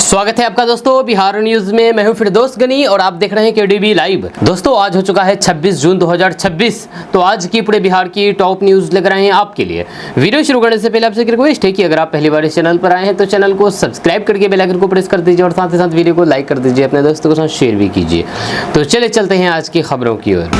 स्वागत है आपका दोस्तों बिहार न्यूज में। मैं हूं फिरदौस गनी और आप देख रहे हैं केडीबी लाइव। दोस्तों आज हो चुका है 26 जून 2026। तो आज की पूरे बिहार की टॉप न्यूज लेकर आए हैं आपके लिए। वीडियो शुरू करने से पहले आपसे एक रिक्वेस्ट है कि अगर आप पहली बार इस चैनल पर आए हैं तो चैनल को सब्सक्राइब करके बेल आइकन को प्रेस कर दीजिए और साथ ही साथ वीडियो को लाइक कर दीजिए, अपने दोस्तों के साथ शेयर भी कीजिए। तो चले चलते हैं आज की खबरों की ओर।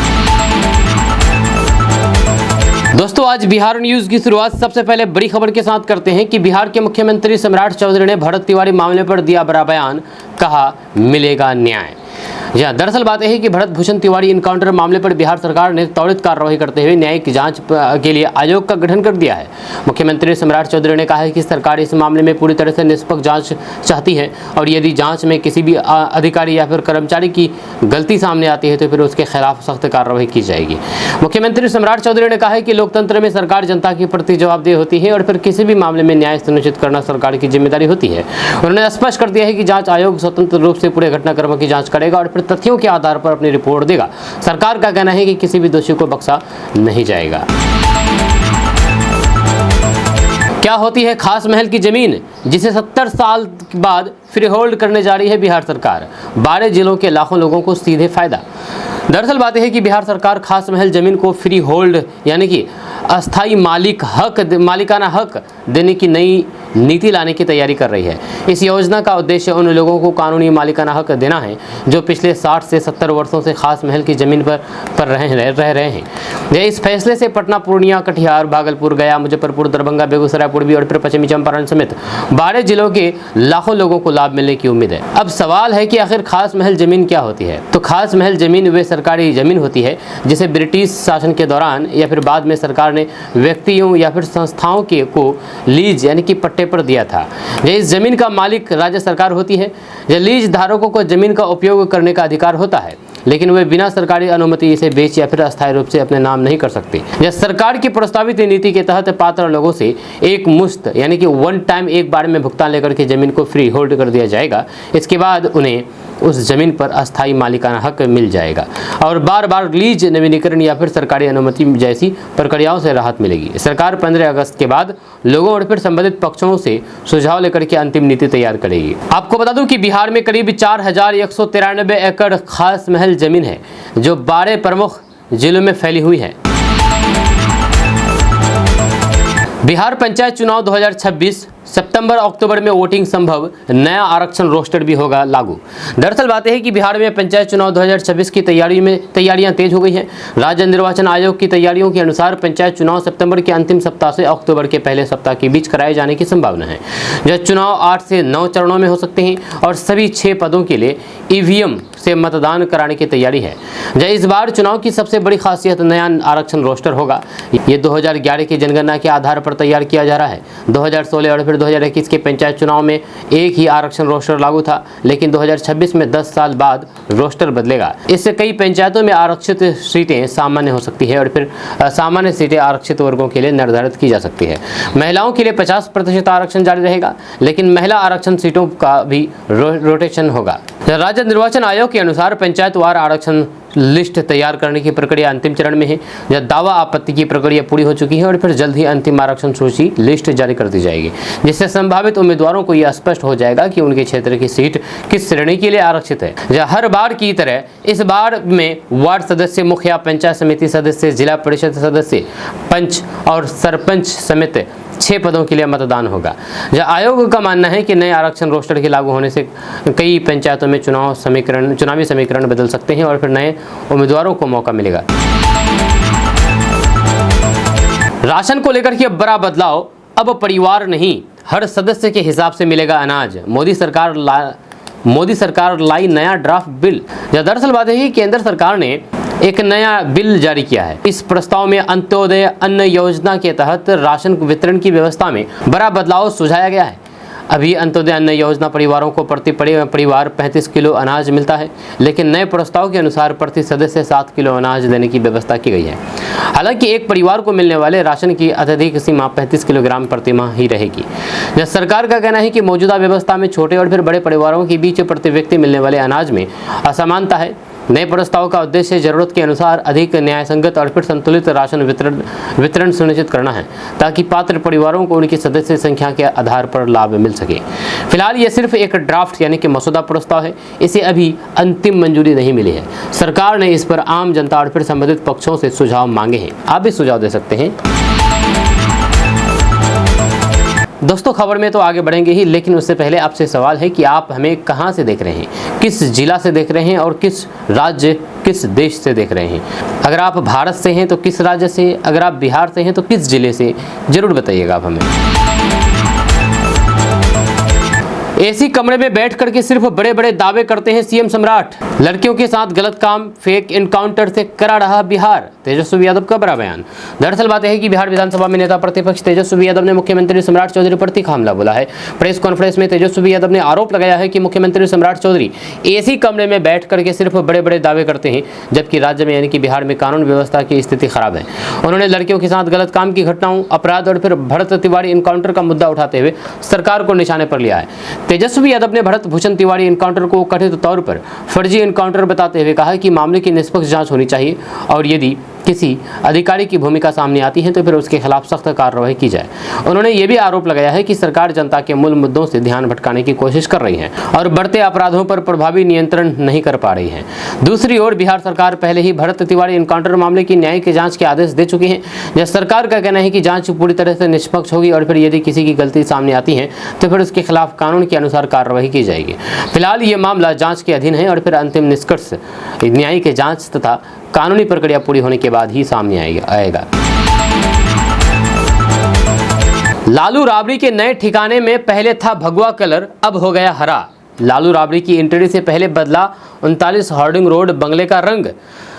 दोस्तों आज बिहार न्यूज की शुरुआत सबसे पहले बड़ी खबर के साथ करते हैं कि बिहार के मुख्यमंत्री सम्राट चौधरी ने भरत तिवारी मामले पर दिया बड़ा बयान, कहा मिलेगा न्याय। दरअसल बात यह है कि भरत भूषण तिवारी इनकाउंटर मामले पर बिहार सरकार ने त्वरित कार्रवाई करते हुए न्यायिक जांच के लिए आयोग का गठन कर दिया है। मुख्यमंत्री सम्राट चौधरी ने कहा है कि सरकार इस मामले में पूरी तरह से निष्पक्ष जांच चाहती है और यदि जांच में किसी भी अधिकारी या फिर कर्मचारी की गलती सामने आती है तो फिर उसके खिलाफ सख्त कार्रवाई की जाएगी। मुख्यमंत्री सम्राट चौधरी ने कहा है कि लोकतंत्र में सरकार जनता के प्रति जवाबदेह होती है और फिर किसी भी मामले में न्याय सुनिश्चित करना सरकार की जिम्मेदारी होती है। उन्होंने स्पष्ट कर दिया है कि जांच आयोग स्वतंत्र रूप से पूरे घटनाक्रम की जांच करेगा और तथ्यों के आधार पर अपनी रिपोर्ट देगा। सरकार का कहना है कि किसी भी दोषी को बख्शा नहीं जाएगा। क्या होती है खास महल की जमीन जिसे 70 साल बाद फ्री होल्ड करने जा रही है बिहार सरकार? 12 जिलों के लाखों लोगों को सीधे फायदा। दरअसल बात यह है कि बिहार सरकार खास महल जमीन को फ्री होल्ड यानी कि अस्थाई मालिकाना हक देने की नई नीति लाने की तैयारी कर रही है। इस योजना का उद्देश्य उन लोगों को कानूनी मालिकाना हक देना है जो पिछले 60 से 70 वर्षों से खास महल की जमीन पर रह रहे हैं। इस फैसले से पटना, पूर्णिया, कटिहार, भागलपुर, गया, मुजफ्फरपुर, दरभंगा, बेगूसराय, पूर्वी और फिर पश्चिमी चंपारण समेत 12 जिलों के लाखों लोगों को लाभ मिलने की उम्मीद है। अब सवाल है कि आखिर खास महल जमीन क्या होती है? तो खास महल जमीन वे सरकारी जमीन होती है जिसे ब्रिटिश शासन के दौरान या फिर बाद में सरकार ने व्यक्तियों या फिर संस्थाओं को लीज यानी कि पट्टे पर दिया था। इस जमीन का मालिक राज्य सरकार होती है। लीज धारकों को जमीन का उपयोग करने का अधिकार होता है, लेकिन वे बिना सरकारी अनुमति इसे बेच या फिर अस्थायी रूप से अपने नाम नहीं कर सकते। यह सरकार की प्रस्तावित नीति के तहत पात्र लोगों से एक मुश्त यानी कि वन टाइम एक बार में भुगतान लेकर के जमीन को फ्री होल्ड कर दिया जाएगा। इसके बाद उन्हें उस जमीन पर अस्थायी मालिकाना हक मिल जाएगा और बार बार लीज नवीनीकरण या फिर सरकारी अनुमति जैसी प्रक्रियाओं से राहत मिलेगी। सरकार 15 अगस्त के बाद लोगों और फिर संबंधित पक्षों से सुझाव लेकर के अंतिम नीति तैयार करेगी। आपको बता दूं कि बिहार में करीब 4193 एकड़ खास महल जमीन है जो 12 प्रमुख जिलों में फैली हुई है। बिहार पंचायत चुनाव 2026 सितंबर अक्टूबर में वोटिंग संभव, नया आरक्षण रोस्टर भी होगा लागू। दरअसल बात यह है कि बिहार में पंचायत चुनाव 2026 की तैयारियां तेज हो गई हैं। राज्य निर्वाचन आयोग की तैयारियों के अनुसार पंचायत चुनाव सितंबर के अंतिम सप्ताह से अक्टूबर के पहले सप्ताह के बीच कराए जाने की संभावना है। यह चुनाव 8 से 9 चरणों में हो सकते हैं और सभी 6 पदों के लिए ईवीएम से मतदान कराने की तैयारी है। इस बार चुनाव की सबसे बड़ी खासियत नया आरक्षण रोस्टर होगा। ये 2011 की जनगणना के आधार पर तैयार किया जा रहा है। 2016 और फिर 2021 के पंचायत चुनाव में एक ही आरक्षण रोस्टर लागू था, लेकिन 2026 में 10 साल बाद रोस्टर बदलेगा। इससे कई पंचायतों में आरक्षित सीटें सामान्य हो सकती है और फिर सामान्य सीटें आरक्षित वर्गों के लिए निर्धारित की जा सकती है। महिलाओं के लिए 50% आरक्षण जारी रहेगा, लेकिन महिला आरक्षण सीटों का भी रोटेशन होगा। राज्य निर्वाचन आयोग के अनुसार पंचायतवार आरक्षण लिस्ट तैयार करने की प्रक्रिया अंतिम चरण में है। जब दावा आपत्ति की प्रक्रिया पूरी हो चुकी है और फिर जल्द ही अंतिम आरक्षण सूची लिस्ट जारी कर दी जाएगी, जिससे संभावित उम्मीदवारों को यह स्पष्ट हो जाएगा कि उनके क्षेत्र की सीट किस श्रेणी के लिए आरक्षित है। हर बार की तरह इस बार में वार्ड सदस्य, मुखिया, पंचायत समिति सदस्य, जिला परिषद सदस्य, पंच और सरपंच समेत 6 पदों के लिए मतदान होगा। आयोग का मानना है कि नए आरक्षण रोस्टर के लागू होने से कई पंचायतों में चुनावी समीकरण बदल सकते हैं और फिर नए उम्मीदवारों को मौका मिलेगा। राशन को लेकर के बड़ा बदलाव, अब परिवार नहीं हर सदस्य के हिसाब से मिलेगा अनाज। मोदी सरकार लाई नया ड्राफ्ट बिल। दरअसल बात है कि केंद्र सरकार ने एक नया बिल जारी किया है। इस प्रस्ताव में अंत्योदय अन्न योजना के तहत राशन वितरण की व्यवस्था में बड़ा बदलाव सुझाया गया है। अभी अंत्योदय अन्न योजना परिवारों को प्रति परिवार 35 किलो अनाज मिलता है, लेकिन नए प्रस्ताव के अनुसार प्रति सदस्य 7 किलो अनाज देने की व्यवस्था की गई है। हालांकि एक परिवार को मिलने वाले राशन की अत्यधिक सीमा 35 किलोग्राम प्रति माह ही रहेगी। सरकार का कहना है कि मौजूदा व्यवस्था में छोटे और फिर बड़े परिवारों के बीच प्रति व्यक्ति मिलने वाले अनाज में असमानता है। नए प्रस्ताव का उद्देश्य जरूरत के अनुसार अधिक न्यायसंगत और फिर संतुलित राशन वितरण सुनिश्चित करना है, ताकि पात्र परिवारों को उनकी सदस्य संख्या के आधार पर लाभ मिल सके। फिलहाल ये सिर्फ एक ड्राफ्ट यानी कि मसौदा प्रस्ताव है, इसे अभी अंतिम मंजूरी नहीं मिली है। सरकार ने इस पर आम जनता और फिर संबंधित पक्षों से सुझाव मांगे हैं। आप भी सुझाव दे सकते हैं। दोस्तों, खबर में तो आगे बढ़ेंगे ही, लेकिन उससे पहले आपसे सवाल है कि आप हमें कहां से देख रहे हैं, किस जिला से देख रहे हैं और किस राज्य, किस देश से देख रहे हैं। अगर आप भारत से हैं तो किस राज्य से, अगर आप बिहार से हैं तो किस जिले से, जरूर बताइएगा आप हमें। एसी कमरे में बैठ करके सिर्फ बड़े बड़े दावे करते हैं सीएम सम्राट। लड़कियों के साथ गलत काम, फेक इनकाउंटर से करा रहा बिहार, तेजस्वी यादव का बड़ा बयान। दरअसल बात यह है कि बिहार विधानसभा में नेता प्रतिपक्ष तेजस्वी यादव ने मुख्यमंत्री सम्राट चौधरी पर तीखा हमला बोला है। प्रेस कॉन्फ्रेंस में तेजस्वी यादव ने आरोप लगाया है कि मुख्यमंत्री सम्राट चौधरी एसी कमरे में बैठ करके सिर्फ बड़े बड़े दावे करते हैं, जबकि राज्य में यानी कि बिहार में कानून व्यवस्था की स्थिति खराब है। उन्होंने लड़कियों के साथ गलत काम की घटनाओं, अपराध और फिर भरत तिवारी इनकाउंटर का मुद्दा उठाते हुए सरकार को निशाने पर लिया है। तेजस्वी यादव ने भरत भूषण तिवारी इनकाउंटर को कथित तौर पर फर्जी इनकाउंटर बताते हुए कहा कि मामले की निष्पक्ष जांच होनी चाहिए और यदि किसी अधिकारी की भूमिका सामने आती है तो फिर उसके खिलाफ सख्त कार्रवाई की जाए। उन्होंने ये भी आरोप लगाया है कि सरकार जनता के मूल मुद्दों से ध्यान भटकाने की कोशिश कर रही है और बढ़ते अपराधों पर प्रभावी नियंत्रण नहीं कर पा रही है। दूसरी ओर बिहार सरकार पहले ही भरत तिवारी इनकाउंटर मामले की न्यायिक जांच के आदेश दे चुकी है। जब सरकार का कहना है कि जांच पूरी तरह से निष्पक्ष होगी और फिर यदि किसी की गलती सामने आती है तो फिर उसके खिलाफ कानून के अनुसार कार्रवाई की जाएगी। फिलहाल ये मामला जांच के अधीन है और फिर अंतिम निष्कर्ष न्यायिक जांच तथा कानूनी प्रक्रिया पूरी होने के बाद ही सामने आएगा। लालू राबड़ी के नए ठिकाने में पहले था भगवा कलर, अब हो गया हरा। लालू राबड़ी की एंट्री से पहले बदला 39 हार्डिंग रोड बंगले का रंग।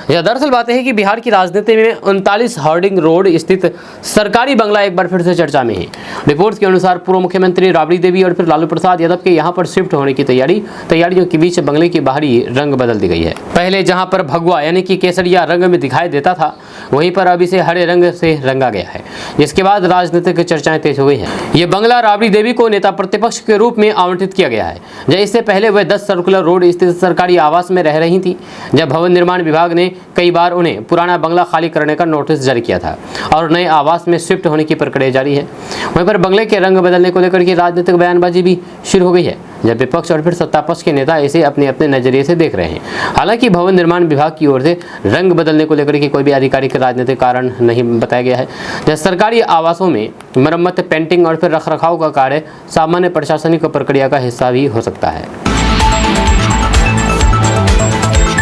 यह दरअसल बात है कि बिहार की राजनीति में 39 हार्डिंग रोड स्थित सरकारी बंगला एक बार फिर से चर्चा में है। रिपोर्ट्स के अनुसार पूर्व मुख्यमंत्री राबड़ी देवी और फिर लालू प्रसाद यादव के यहां पर शिफ्ट होने की तैयारियों के बीच बंगले की बाहरी रंग बदल दी गई है। पहले जहां पर भगवा यानी कि केसरिया रंग में दिखाई देता था, वहीं पर अब इसे हरे रंग से रंगा गया है, जिसके बाद राजनीतिक चर्चाएं तेज हो गई है। ये बंगला राबड़ी देवी को नेता प्रतिपक्ष के रूप में आवंटित किया गया है। जब इससे पहले वह 10 सर्कुलर रोड स्थित सरकारी आवास में रह रही थी, जब भवन निर्माण विभाग ने कई बार उन्हें पुराना बंगला खाली करने का नोटिस जारी किया था और नए आवास में शिफ्ट होने की प्रक्रिया जारी है। वहीं पर बंगले के रंग बदलने को लेकर की राजनीतिक बयानबाजी भी शुरू हो गई है, जब विपक्ष और फिर सत्ता पक्ष के नेता इसे अपने अपने नजरिए से देख रहे हैं। हालांकि भवन निर्माण विभाग की ओर से रंग बदलने को लेकर के कोई भी आधिकारिक राजनीतिक कारण नहीं बताया गया है। जब सरकारी आवासों में मरम्मत, पेंटिंग और फिर रखरखाव का कार्य सामान्य प्रशासनिक प्रक्रिया का हिस्सा भी हो सकता है।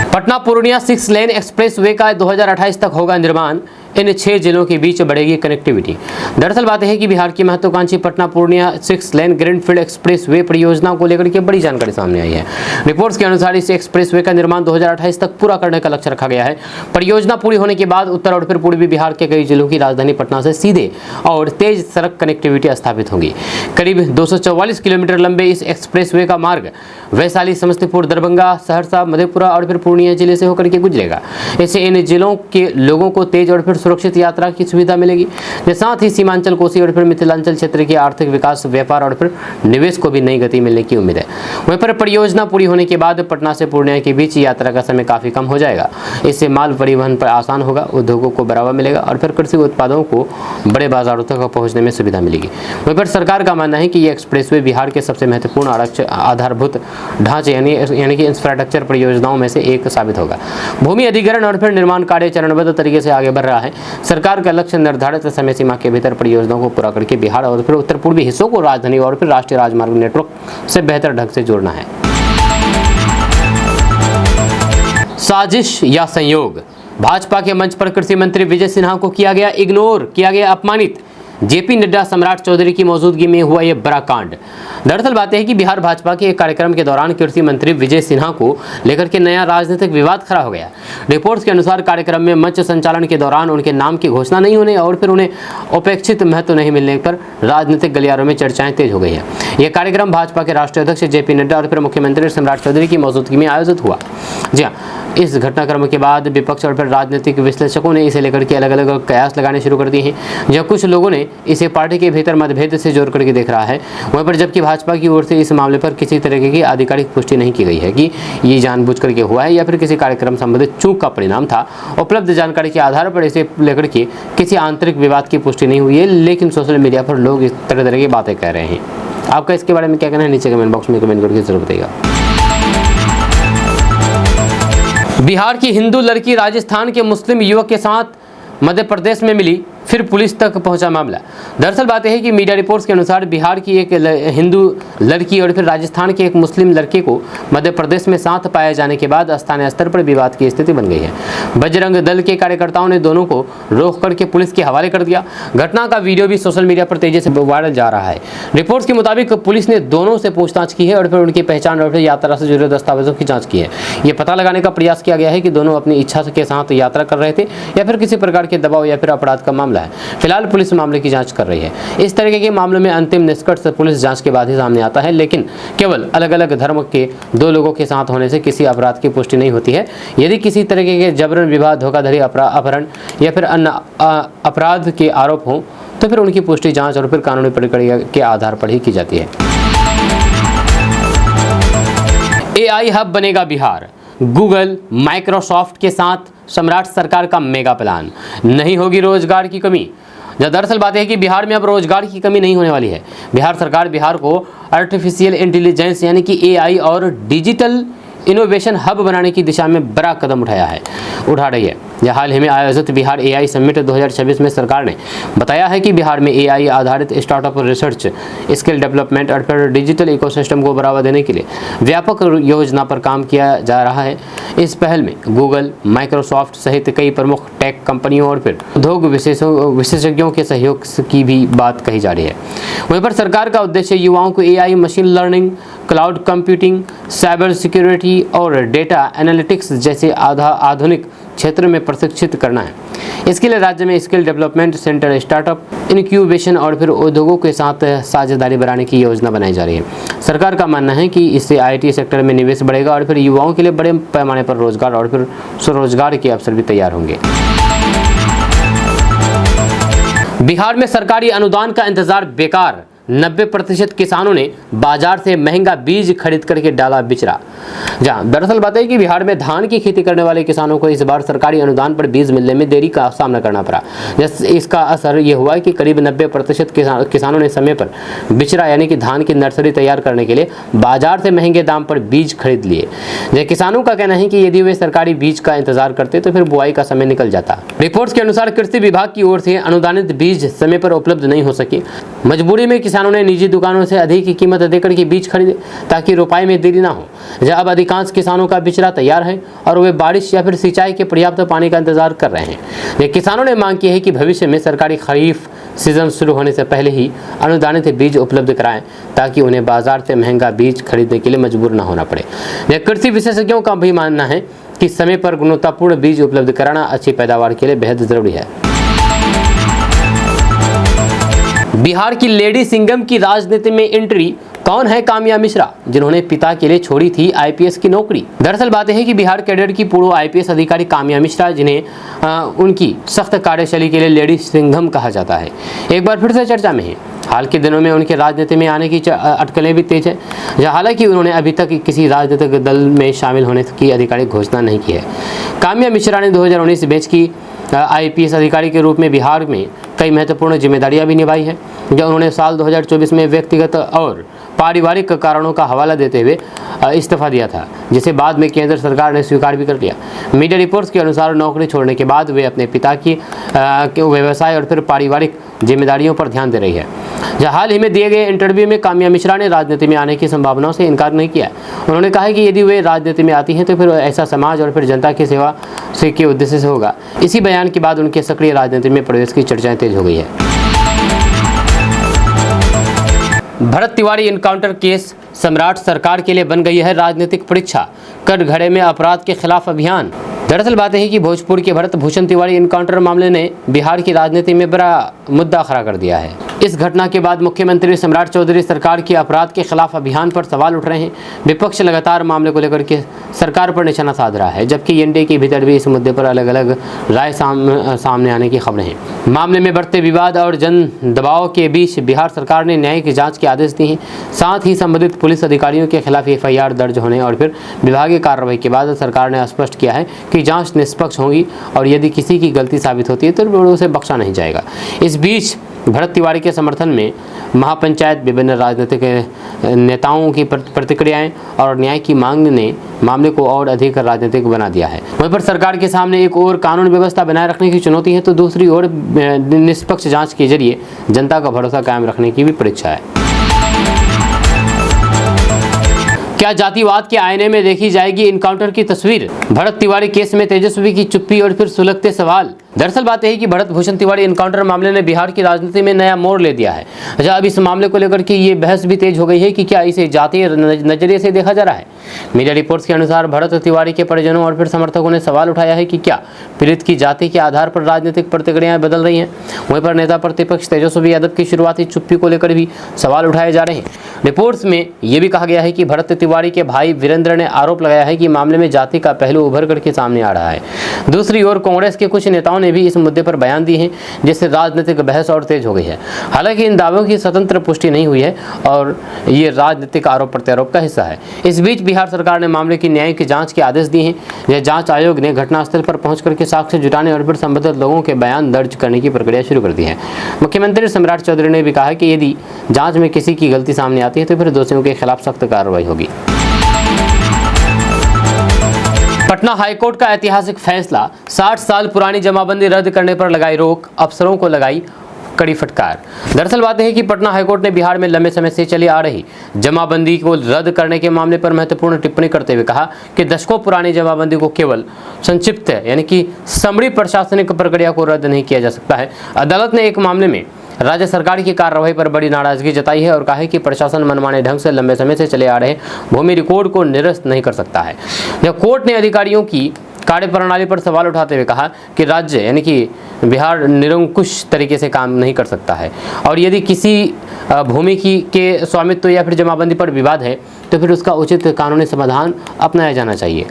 पटना पूर्णिया 6 लेन एक्सप्रेस वे का 2028 तक होगा निर्माण। इन 6 जिलों के बीच बढ़ेगी कनेक्टिविटी। दरअसल बात है कि बिहार की महत्वाकांक्षी Patna Purnia 6 lane greenfield express way परियोजना को लेकर के बड़ी जानकारी सामने आई है। रिपोर्ट्स के अनुसार इस एक्सप्रेस वे का निर्माण 2028 तक पूरा करने का लक्ष्य रखा गया है। परियोजना पूरी होने के बाद उत्तर और फिर पूर्वी बिहार के कई जिलों की राजधानी पटना से सीधे और तेज सड़क कनेक्टिविटी स्थापित होगी। करीब 244 किलोमीटर लंबे इस एक्सप्रेस वे का मार्ग वैशाली, समस्तीपुर, दरभंगा, सहरसा, मधेपुरा और फिर पूर्णिया जिले से होकर के गुजरेगा। इससे इन जिलों के लोगों को तेज और फिर सुरक्षित यात्रा की सुविधा मिलेगी। साथ ही सीमांचल, कोसी और फिर मिथिलांचल क्षेत्र के आर्थिक विकास, व्यापार और फिर निवेश को भी नई गति मिलने की उम्मीद है। वहीं पर परियोजना पूरी होने के बाद पटना से पूर्णिया के बीच यात्रा का समय काफी कम हो जाएगा। इससे माल परिवहन पर आसान होगा, उद्योगों को बढ़ावा मिलेगा और फिर कृषि उत्पादों को बड़े बाजारों तक पहुंचने में सुविधा मिलेगी। वहीं पर सरकार का मानना है कि ये एक्सप्रेसवे बिहार के सबसे महत्वपूर्ण आधारभूत ढांचे यानी कि इंफ्रास्ट्रक्चर परियोजनाओं में से एक साबित होगा। भूमि अधिग्रहण और फिर निर्माण कार्य चरणबद्ध तरीके से आगे बढ़ रहा है। सरकार का लक्ष्य निर्धारित समय सीमा के भीतर परियोजनाओं को पूरा करके बिहार और फिर उत्तर पूर्वी हिस्सों को राजधानी और फिर राष्ट्रीय राजमार्ग नेटवर्क से बेहतर ढंग से जोड़ना है। साजिश या संयोग? भाजपा के मंच पर कृषि मंत्री विजय सिन्हा को किया गया इग्नोर, किया गया अपमानित। जेपी नड्डा, सम्राट चौधरी की मौजूदगी में हुआ यह बड़ा कांड। दरअसल बात है कि बिहार भाजपा के एक कार्यक्रम के दौरान कृषि मंत्री विजय सिन्हा को लेकर के नया राजनीतिक विवाद खड़ा हो गया। रिपोर्ट्स के अनुसार कार्यक्रम में मंच संचालन के दौरान उनके नाम की घोषणा नहीं होने और फिर उन्हें अपेक्षित महत्व नहीं मिलने पर राजनीतिक गलियारों में चर्चाएं तेज हो गई है। यह कार्यक्रम भाजपा के राष्ट्रीय अध्यक्ष जेपी नड्डा और फिर मुख्यमंत्री सम्राट चौधरी की मौजूदगी में आयोजित हुआ। जी हाँ, इस घटनाक्रम के बाद विपक्ष और फिर राजनीतिक विश्लेषकों ने इसे लेकर के अलग अलग कयास लगाने शुरू कर दिए हैं। जब कुछ लोगों ने इसे पार्टी के भीतर मतभेद से जोड़ करके देख रहा है। वहीं पर जबकि भाजपा की ओर से इस मामले पर किसी तरह की आधिकारिक पुष्टि नहीं की गई है कि ये जानबूझ करके हुआ है या फिर किसी कार्यक्रम संबंधित चूक का परिणाम था। उपलब्ध जानकारी के आधार पर इसे लेकर के किसी आंतरिक विवाद की पुष्टि नहीं हुई है, लेकिन सोशल मीडिया पर लोग इस तरह की बातें कह रहे हैं। आपका इसके बारे में क्या कहना है, नीचे कमेंट बॉक्स में कमेंट करके जरूर बताइएगा। बिहार की हिंदू लड़की राजस्थान के मुस्लिम युवक के साथ मध्य प्रदेश में मिली, फिर पुलिस तक पहुंचा मामला। दरअसल बात यह है कि मीडिया रिपोर्ट्स के अनुसार बिहार की एक हिंदू लड़की और फिर राजस्थान के एक मुस्लिम लड़के को मध्य प्रदेश में साथ पाए जाने के बाद स्थानीय स्तर पर विवाद की स्थिति बन गई है। बजरंग दल के कार्यकर्ताओं ने दोनों को रोक करके पुलिस के हवाले कर दिया। घटना का वीडियो भी सोशल मीडिया पर तेजी से वायरल जा रहा है। रिपोर्ट्स के मुताबिक पुलिस ने दोनों से पूछताछ की है और फिर उनकी पहचान और फिर यात्रा से जुड़े दस्तावेजों की जाँच की है। ये पता लगाने का प्रयास किया गया है कि दोनों अपनी इच्छा के साथ यात्रा कर रहे थे या फिर किसी प्रकार के दबाव या फिर अपराध का मामला है। फिलहाल पुलिस मामले की जांच कर रही है। इस तरीके के मामलों में अंतिम निष्कर्ष पुलिस जांच के बाद ही सामने आता है, लेकिन केवल अलग अलग धर्म के दो लोगों के साथ होने से किसी अपराध की पुष्टि नहीं होती है। यदि किसी तरीके के जबरन विवाह, धोखाधड़ी, अपहरण या फिर अन्य अपराध के आरोप हों तो फिर उनकी पुष्टि जांच और फिर कानूनी प्रक्रिया के आधार पर ही की जाती है। AI हब बनेगा बिहार, गूगल, माइक्रोसॉफ्ट के साथ सम्राट सरकार का मेगा प्लान, नहीं होगी रोजगार की कमी। दरअसल बात है कि बिहार में अब रोजगार की कमी नहीं होने वाली है। बिहार सरकार बिहार को आर्टिफिशियल इंटेलिजेंस यानी कि AI और डिजिटल इनोवेशन हब बनाने की दिशा में बड़ा कदम उठा रही है। यह हाल ही में आयोजित बिहार AI समिट 2026 में सरकार ने बताया है कि बिहार में AI आधारित स्टार्टअप, रिसर्च, स्किल डेवलपमेंट और फिर डिजिटल इकोसिस्टम को बढ़ावा देने के लिए व्यापक योजना पर काम किया जा रहा है। इस पहल में गूगल, माइक्रोसॉफ्ट सहित कई प्रमुख टेक कंपनियों और फिर उद्योग विशेषज्ञों के सहयोग की भी बात कही जा रही है। वहीं पर सरकार का उद्देश्य युवाओं को AI, machine learning, cloud computing, cyber security और डेटा एनालिटिक्स जैसे आधुनिक क्षेत्र में प्रशिक्षित करना है। इसके लिए राज्य में skill development centre, startup, incubation और फिर उद्योगों के साथ साझेदारी बनाने की योजना बनाई जा रही है। सरकार का मानना है कि इससे IT सेक्टर में निवेश बढ़ेगा और फिर युवाओं के लिए बड़े पैमाने पर रोजगार और फिर स्वरोजगार के अवसर भी तैयार होंगे। बिहार में सरकारी अनुदान का इंतजार बेकार, 90% किसानों ने बाजार से महंगा बीज खरीद करके डाला बिचरा। जहां दरअसल बात है कि बिहार में धान की खेती करने वाले किसानों को इस बार सरकारी अनुदान पर बीज मिलने में देरी का सामना करना पड़ा। इसका असर ये हुआ कि करीब 90% किसानों ने समय पर बिचरा यानी कि धान की नर्सरी तैयार करने के लिए बाजार से महंगे दाम पर बीज खरीद लिए। किसानों का कहना है कि यदि वे सरकारी बीज का इंतजार करते तो फिर बुआई का समय निकल जाता। रिपोर्ट्स के अनुसार कृषि विभाग की ओर से अनुदानित बीज समय पर उपलब्ध नहीं हो सके। मजबूरी में किसानों ने निजी दुकानों से अधिक की कीमत देकर के बीज खरीदे ताकि रोपाई में देरी ना हो। जहां अब अधिकांश किसानों का बिचरा तैयार है और वे बारिश या फिर सिंचाई के पर्याप्त पानी का इंतजार कर रहे हैं। किसानों ने मांग की है कि भविष्य में सरकारी खरीफ सीजन शुरू होने से पहले ही अनुदानित बीज उपलब्ध कराएं ताकि उन्हें बाजार से महंगा बीज खरीदने के लिए मजबूर न होना पड़े। कृषि विशेषज्ञों का भी मानना है कि समय पर गुणवत्तापूर्ण बीज उपलब्ध कराना अच्छी पैदावार के लिए बेहद जरूरी है। बिहार की लेडी सिंघम की राजनीति में एंट्री, कौन है काम्या मिश्रा जिन्होंने पिता के लिए छोड़ी थी IPS की नौकरी। दरअसल बात है कि बिहार कैडर की पूर्व IPS अधिकारी काम्या मिश्रा, जिन्हें उनकी सख्त कार्यशैली के लिए लेडी सिंघम कहा जाता है, एक बार फिर से चर्चा में है। हाल के दिनों में उनके राजनीति में आने की अटकलें भी तेज है। हालांकि उन्होंने अभी तक किसी राजनीतिक दल में शामिल होने की आधिकारिक घोषणा नहीं की है। काम्या मिश्रा ने 2019 बैच की IPS अधिकारी के रूप में बिहार में कई महत्वपूर्ण जिम्मेदारियां भी निभाई है। जब उन्होंने साल 2024 में व्यक्तिगत और पारिवारिक कारणों का हवाला देते हुए इस्तीफा दिया था, जिसे बाद में केंद्र सरकार ने स्वीकार भी कर लिया। मीडिया रिपोर्ट्स के अनुसार नौकरी छोड़ने के बाद वे अपने पिता की व्यवसाय और फिर पारिवारिक जिम्मेदारियों पर ध्यान दे रही है। जहाँ हाल ही में दिए गए इंटरव्यू में काम्या मिश्रा ने राजनीति में आने की संभावनाओं से इनकार नहीं किया। उन्होंने कहा है कि यदि वे राजनीति में आती हैं तो फिर ऐसा समाज और फिर जनता की सेवा के उद्देश्य से होगा। इसी बयान के बाद उनके सक्रिय राजनीति में प्रवेश की चर्चाएं तेज हो गई है। भरत तिवारी एनकाउंटर केस, सम्राट सरकार के लिए बन गई है राजनीतिक परीक्षा, कटघरे में अपराध के खिलाफ अभियान। दरअसल बात है कि भोजपुर के भरत भूषण तिवारी एनकाउंटर मामले ने बिहार की राजनीति में बड़ा मुद्दा खड़ा कर दिया है। इस घटना के बाद मुख्यमंत्री सम्राट चौधरी सरकार की अपराध के खिलाफ अभियान पर सवाल उठ रहे हैं। विपक्ष लगातार मामले को लेकर के सरकार पर निशाना साध रहा है, जबकि एनडीए के भीतर भी इस मुद्दे पर अलग अलग राय सामने आने की खबरें हैं। मामले में बढ़ते विवाद और जन दबाव के बीच बिहार सरकार ने न्यायिक जांच के आदेश दिए हैं। साथ ही संबंधित पुलिस अधिकारियों के खिलाफ एफआईआर दर्ज होने और फिर विभागीय कार्रवाई के बाद सरकार ने स्पष्ट किया है कि जांच निष्पक्ष होगी और यदि किसी की गलती साबित होती है तो उसे बख्शा नहीं जाएगा। इस बीच भरत तिवारी के समर्थन में महापंचायत, विभिन्न राजनीतिक नेताओं की प्रतिक्रियाएं और न्याय की मांग ने मामले को और अधिक राजनीतिक बना दिया है। वहीं पर सरकार के सामने एक ओर कानून व्यवस्था बनाए रखने की चुनौती है तो दूसरी ओर निष्पक्ष जांच के जरिए जनता का भरोसा कायम रखने की भी परीक्षा है। क्या जातिवाद के आईने में देखी जाएगी इनकाउंटर की तस्वीर? भरत तिवारी केस में तेजस्वी की चुप्पी और फिर सुलगते सवाल। दरअसल बात यह है कि भरत भूषण तिवारी इनकाउंटर मामले ने बिहार की राजनीति में नया मोड़ ले दिया है। अच्छा, अब इस मामले को लेकर के ये बहस भी तेज हो गई है कि क्या इसे जातीय नजरिए से देखा जा रहा है। मीडिया रिपोर्ट्स के अनुसार भरत तिवारी के परिजनों और फिर समर्थकों ने सवाल उठाया है कि क्या पीड़ित की जाति के आधार पर राजनीतिक प्रतिक्रियाएं बदल रही हैं। वहीं पर नेता प्रतिपक्ष तेजस्वी यादव की शुरुआती चुप्पी को लेकर भी सवाल उठाए जा रहे हैं। रिपोर्ट्स में यह भी कहा गया है कि भरत तिवारी के भाई वीरेंद्र ने आरोप लगाया है कि मामले में जाति का पहलू उभर करके सामने आ रहा है। दूसरी ओर कांग्रेस के कुछ नेताओं ने भी इस मुद्दे पर बयान दिए हैं, जिससे राजनीतिक बहस और तेज हो गई है। हालांकि इन दावों की स्वतंत्र पुष्टि नहीं हुई है और ये राजनीतिक आरोप प्रत्यारोप का हिस्सा है। इस बीच बिहार सरकार ने मामले की न्यायिक जांच के आदेश दिए हैं। यह जांच आयोग ने घटनास्थल पर पहुंच करके साक्ष्य जुटाने और फिर संबंधित लोगों के बयान दर्ज करने की प्रक्रिया शुरू कर दी है। मुख्यमंत्री सम्राट चौधरी ने भी कहा कि यदि जांच में किसी की गलती सामने आती है तो फिर दोषियों के खिलाफ सख्त कार्रवाई होगी। पटना हाईकोर्ट का ऐतिहासिक फैसला, 60 साल पुरानी जमाबंदी रद्द करने पर लगाई रोक, अफसरों को लगाई कड़ी फटकार। दरअसल बात है कि पटना हाईकोर्ट ने बिहार में लंबे समय से चली आ रही जमाबंदी को रद्द करने के मामले पर महत्वपूर्ण टिप्पणी करते हुए कहा कि दशकों पुरानी जमाबंदी को केवल संक्षिप्त यानी कि समरी प्रशासनिक प्रक्रिया को रद्द नहीं किया जा सकता है। अदालत ने एक मामले में राज्य सरकार की कार्रवाई पर बड़ी नाराजगी जताई है और कहा है कि प्रशासन मनमाने ढंग से लंबे समय से चले आ रहे भूमि रिकॉर्ड को निरस्त नहीं कर सकता है। जब कोर्ट ने अधिकारियों की कार्यप्रणाली पर सवाल उठाते हुए कहा कि राज्य यानी कि बिहार निरंकुश तरीके से काम नहीं कर सकता है और यदि किसी भूमि के स्वामित्व या फिर जमाबंदी पर विवाद है तो फिर उसका उचित कानूनी समाधान अपनाया जाना चाहिए।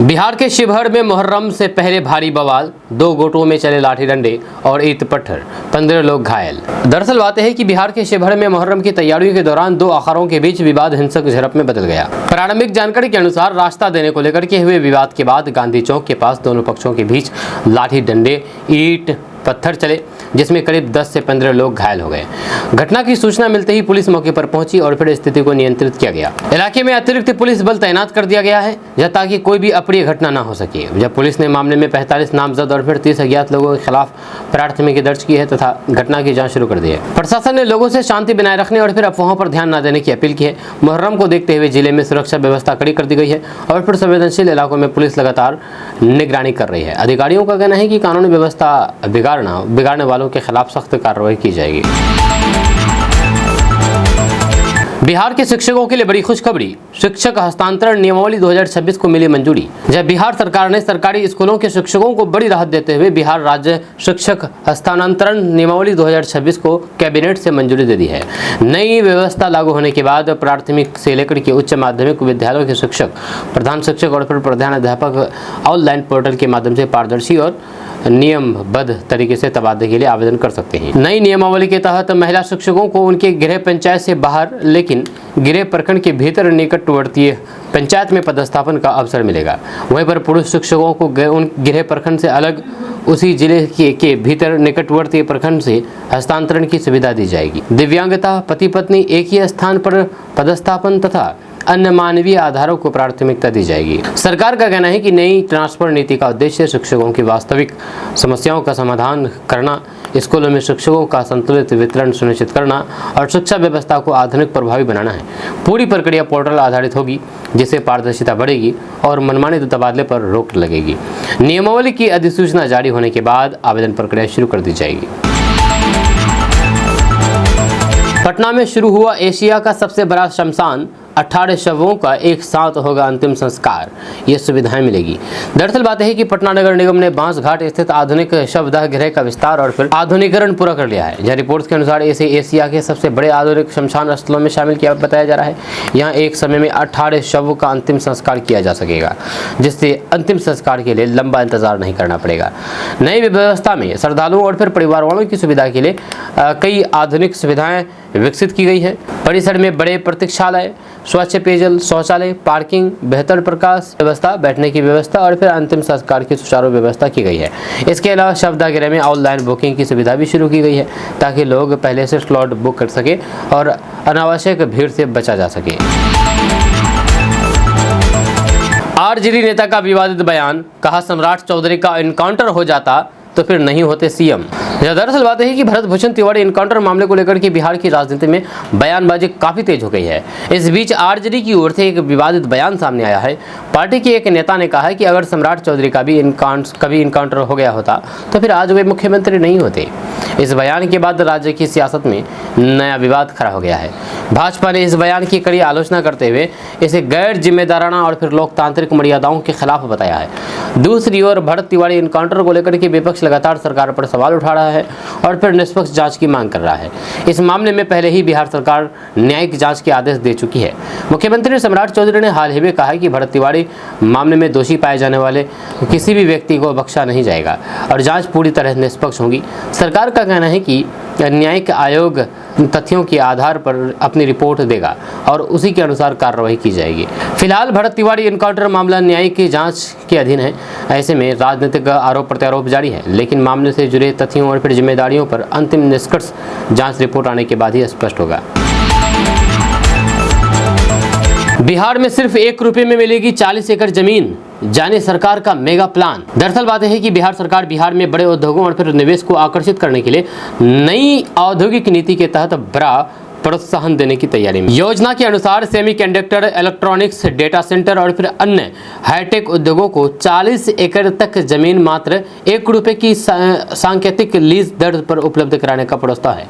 बिहार के शिवहर में मुहर्रम से पहले भारी बवाल, 2 गुटों में चले लाठी डंडे और ईंट पत्थर, 15 लोग घायल। दरअसल बात है कि बिहार के शिवहर में मुहर्रम की तैयारियों के दौरान 2 अखाड़ों के बीच विवाद हिंसक झड़प में बदल गया। प्रारंभिक जानकारी के अनुसार रास्ता देने को लेकर के हुए विवाद के बाद गांधी चौक के पास दोनों पक्षों के बीच लाठी डंडे, ईंट पत्थर चले, जिसमें करीब 10 से 15 लोग घायल हो गए। घटना की सूचना मिलते ही पुलिस मौके पर पहुंची और फिर स्थिति को नियंत्रित किया गया। इलाके में अतिरिक्त पुलिस बल तैनात कर दिया गया है ताकि कोई भी अप्रिय घटना न हो सके। जब पुलिस ने मामले में 45 नामजद और फिर 30 अज्ञात लोगों के खिलाफ प्राथमिकी दर्ज की है तथा घटना की जांच शुरू कर दी है। प्रशासन ने लोगों से शांति बनाए रखने और फिर अफवाहों पर ध्यान न देने की अपील की है। मुहर्रम को देखते हुए जिले में सुरक्षा व्यवस्था कड़ी कर दी गई है और फिर संवेदनशील इलाकों में पुलिस लगातार निगरानी कर रही है। अधिकारियों का कहना है कि कानूनी व्यवस्था बिगाड़ने वालों के खिलाफ सख्त कार्रवाई की जाएगी। बिहार के शिक्षकों के लिए बड़ी खुशखबरी, शिक्षक हस्तांतरण नियमावली 2026 को मिली मंजूरी। जब बिहार सरकार ने सरकारी स्कूलों के शिक्षकों को बड़ी राहत देते हुए बिहार राज्य शिक्षक हस्तांतरण नियमावली 2026 को कैबिनेट से मंजूरी दे दी है। नई व्यवस्था लागू होने के बाद प्राथमिक से लेकर के उच्च माध्यमिक विद्यालयों के शिक्षक, प्रधान शिक्षक और फिर प्रधान अध्यापक ऑनलाइन पोर्टल के माध्यम से पारदर्शी और नियमबद्ध तरीके से तबादले के लिए आवेदन कर सकते हैं। नई नियमावली के तहत महिला शिक्षकों को उनके गृह पंचायत से बाहर लेकिन गृह प्रखंड के भीतर निकटवर्ती पंचायत में पदस्थापन का अवसर मिलेगा। वहीं पर पुरुष शिक्षकों को उन गृह प्रखंड से अलग उसी जिले के भीतर निकटवर्ती प्रखंड से हस्तांतरण की सुविधा दी जाएगी। दिव्यांगता, पति पत्नी एक ही स्थान पर पदस्थापन तथा अन्य मानवीय आधारों को प्राथमिकता दी जाएगी। सरकार का कहना है कि नई ट्रांसफर नीति का उद्देश्य शिक्षकों की वास्तविक समस्याओं का समाधान करना, स्कूलों में शिक्षकों का संतुलित वितरण सुनिश्चित करना और शिक्षा व्यवस्था को आधुनिक प्रभावी बनाना है। पूरी प्रक्रिया पोर्टल आधारित होगी जिससे पारदर्शिता बढ़ेगी और मनमाने तबादले पर रोक लगेगी। नियमावली की अधिसूचना जारी होने के बाद आवेदन प्रक्रिया शुरू कर दी जाएगी। पटना में शुरू हुआ एशिया का सबसे बड़ा श्मशान 18 शवों का एक साथ होगा अंतिम संस्कार, ये सुविधाएं मिलेगी। दरअसल बात है कि पटना नगर निगम ने बांसघाट स्थित आधुनिक शवदाह गृह का विस्तार और फिर आधुनिकीकरण पूरा कर लिया है। यह रिपोर्ट्स के अनुसार इसे एशिया के सबसे बड़े आधुनिक शमशान स्थलों में शामिल किया बताया जा रहा है। यहाँ एक समय में 18 शवों का अंतिम संस्कार किया जा सकेगा, जिससे अंतिम संस्कार के लिए लंबा इंतजार नहीं करना पड़ेगा। नई व्यवस्था में श्रद्धालुओं और फिर परिवार वालों की सुविधा के लिए कई आधुनिक सुविधाएं विकसित की गई है। परिसर में बड़े प्रतीक्षालय, स्वच्छ पेयजल, शौचालय, पार्किंग, बेहतर प्रकाश व्यवस्था, बैठने की व्यवस्था और फिर अंतिम संस्कार की सुचारू व्यवस्था की गई है। इसके अलावा शवदाह गृह में ऑनलाइन बुकिंग की सुविधा भी शुरू की गई है, ताकि लोग पहले से स्लॉट बुक कर सके और अनावश्यक भीड़ से बचा जा सके। आरजेडी नेता का विवादित बयान, कहा सम्राट चौधरी का एनकाउंटर हो जाता तो फिर नहीं होते सीएम। दरअसल बात है कि भरत भूषण तिवारी एनकाउंटर मामले को लेकर के बिहार की राजनीति में बयानबाजी काफी तेज हो गई है। इस बीच आरजेडी की ओर से एक विवादित बयान सामने आया है। पार्टी के एक नेता ने कहा है कि अगर सम्राट चौधरी का भी कभी एनकाउंटर हो गया होता तो फिर आज वे मुख्यमंत्री नहीं होते। इस बयान के बाद राज्य की सियासत में नया विवाद खड़ा हो गया है। भाजपा ने इस बयान की कड़ी आलोचना करते हुए इसे गैर जिम्मेदाराना और फिर लोकतांत्रिक मर्यादाओं के खिलाफ बताया है। दूसरी ओर भरत तिवारी एनकाउंटर को लेकर के विपक्ष लगातार सरकार पर सवाल उठा रहा है और फिर निष्पक्ष जांच की मांग कर रहा है। इस मामले में पहले ही बिहार सरकार न्यायिक जांच के आदेश दे चुकी है। मुख्यमंत्री सम्राट चौधरी ने हाल ही में कहा है कि भरत तिवारी मामले में दोषी पाए जाने वाले किसी भी व्यक्ति को बख्शा नहीं जाएगा और जांच पूरी तरह निष्पक्ष होगी। सरकार का कहना है कि न्यायिक आयोग तथ्यों के आधार पर अपनी रिपोर्ट देगा और उसी के अनुसार कार्रवाई की जाएगी। फिलहाल भरत तिवारी एनकाउंटर मामला न्यायिक की जांच के अधीन है। ऐसे में राजनीतिक आरोप प्रत्यारोप जारी है, लेकिन मामले से जुड़े तथ्यों और फिर जिम्मेदारियों पर अंतिम निष्कर्ष जांच रिपोर्ट आने के बाद ही स्पष्ट होगा। बिहार में सिर्फ 1 रुपए में मिलेगी 40 एकड़ जमीन, जाने सरकार का मेगा प्लान। दरअसल बात है कि बिहार सरकार बिहार में बड़े उद्योगों और फिर निवेश को आकर्षित करने के लिए नई औद्योगिक नीति के तहत बड़ा प्रोत्साहन देने की तैयारी में। योजना के अनुसार सेमीकंडक्टर, इलेक्ट्रॉनिक्स, डेटा सेंटर और फिर अन्य हाईटेक उद्योगों को 40 एकड़ तक जमीन मात्र 1 रुपए की सांकेतिक लीज दर पर उपलब्ध कराने का प्रस्ताव है।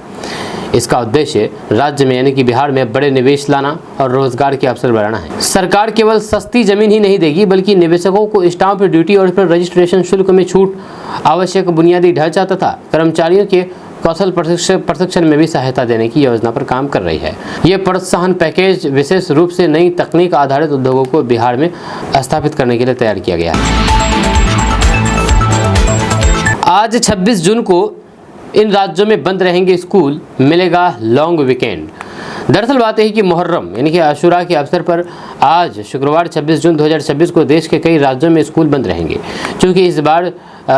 इसका उद्देश्य राज्य में यानी कि बिहार में बड़े निवेश लाना और रोजगार के अवसर बढ़ाना है। सरकार केवल सस्ती जमीन ही नहीं देगी, बल्कि निवेशकों को स्टाम्प ड्यूटी और फिर रजिस्ट्रेशन शुल्क में छूट, आवश्यक बुनियादी ढांचा तथा कर्मचारियों के कौशल प्रशिक्षण में भी सहायता देने की योजना पर काम कर रही है। ये प्रोत्साहन पैकेज विशेष रूप से नई तकनीक आधारित उद्योगों को बिहार में स्थापित करने के लिए तैयार किया गया है। आज 26 जून को इन राज्यों में बंद रहेंगे स्कूल, मिलेगा लॉन्ग वीकेंड। दरअसल बात है कि मुहर्रम यानी कि आशुरा के अवसर पर आज शुक्रवार 26 जून 2026 को देश के कई राज्यों में स्कूल बंद रहेंगे। क्योंकि इस बार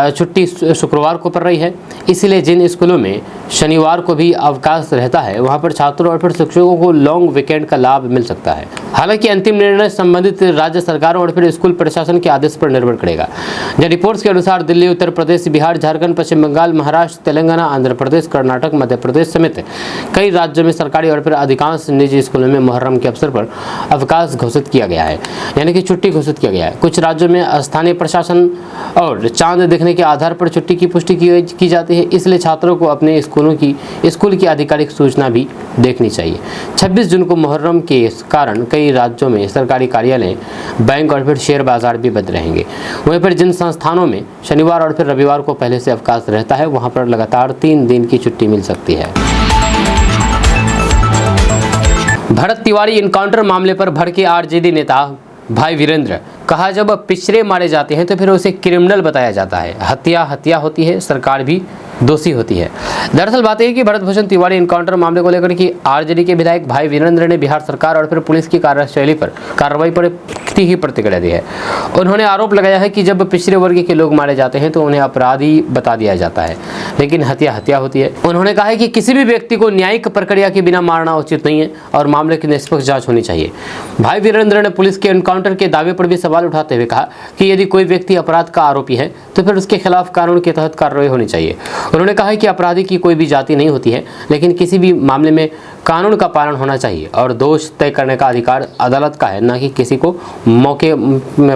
छुट्टी शुक्रवार को पड़ रही है, इसलिए जिन स्कूलों में शनिवार को भी अवकाश रहता है वहां पर छात्रों और फिर शिक्षकों को लॉन्ग वीकेंड का लाभ मिल सकता है। हालांकि अंतिम निर्णय संबंधित राज्य सरकारों और फिर स्कूल प्रशासन के आदेश पर निर्भर करेगा। रिपोर्ट्स के अनुसार दिल्ली, उत्तर प्रदेश, बिहार, झारखंड, पश्चिम बंगाल, महाराष्ट्र, तेलंगाना, आंध्र प्रदेश, कर्नाटक, मध्य प्रदेश समेत कई राज्यों में सरकारी और फिर अधिकांश निजी स्कूलों में मुहर्रम के अवसर पर अवकाश घोषित किया गया है, यानी कि छुट्टी घोषित किया गया है। कुछ राज्यों में स्थानीय प्रशासन और चांद देखने के आधार पर छुट्टी की पुष्टि की जाती है, इसलिए छात्रों को अपने स्कूल की आधिकारिक सूचना भी देखनी चाहिए। 26 जून को मुहर्रम के कारण कई राज्यों में सरकारी कार्यालय, बैंक और फिर शेयर बाजार भी बंद रहेंगे। वहीं पर जिन संस्थानों में शनिवार और फिर रविवार को पहले से अवकाश रहता है वहां पर लगातार 3 दिन की छुट्टी मिल सकती है। भरत तिवारी एनकाउंटर मामले पर भड़के आरजेडी नेता भाई वीरेंद्र, कहा जब पिछड़े मारे जाते हैं तो फिर उसे क्रिमिनल बताया जाता है, हत्या होती है, सरकार भी दोषी होती है। दरअसल बात यह कि भरत भूषण तिवारी एनकाउंटर मामले को लेकर कि आरजेडी के विधायक भाई वीरेंद्र ने बिहार सरकार और फिर पुलिस की कार्रवाई पर तीखी प्रतिक्रिया दी है। उन्होंने आरोप लगाया है कि जब पिछड़े वर्ग के लोग मारे जाते हैं तो उन्हें अपराधी बता दिया जाता है, लेकिन हत्या होती है। उन्होंने कहा है कि किसी भी व्यक्ति को न्यायिक प्रक्रिया के बिना मारना उचित नहीं है और मामले की निष्पक्ष जांच होनी चाहिए। भाई वीरेंद्र ने पुलिस के एनकाउंटर के दावे पर भी सवाल उठाते हुए कहा कि यदि कोई व्यक्ति अपराध का आरोपी है तो फिर उसके खिलाफ कानून के तहत कार्रवाई होनी चाहिए। उन्होंने कहा कि अपराधी की कोई भी जाति नहीं होती है, लेकिन किसी भी मामले में कानून का पालन होना चाहिए और दोष तय करने का अधिकार अदालत का है, न कि किसी को मौके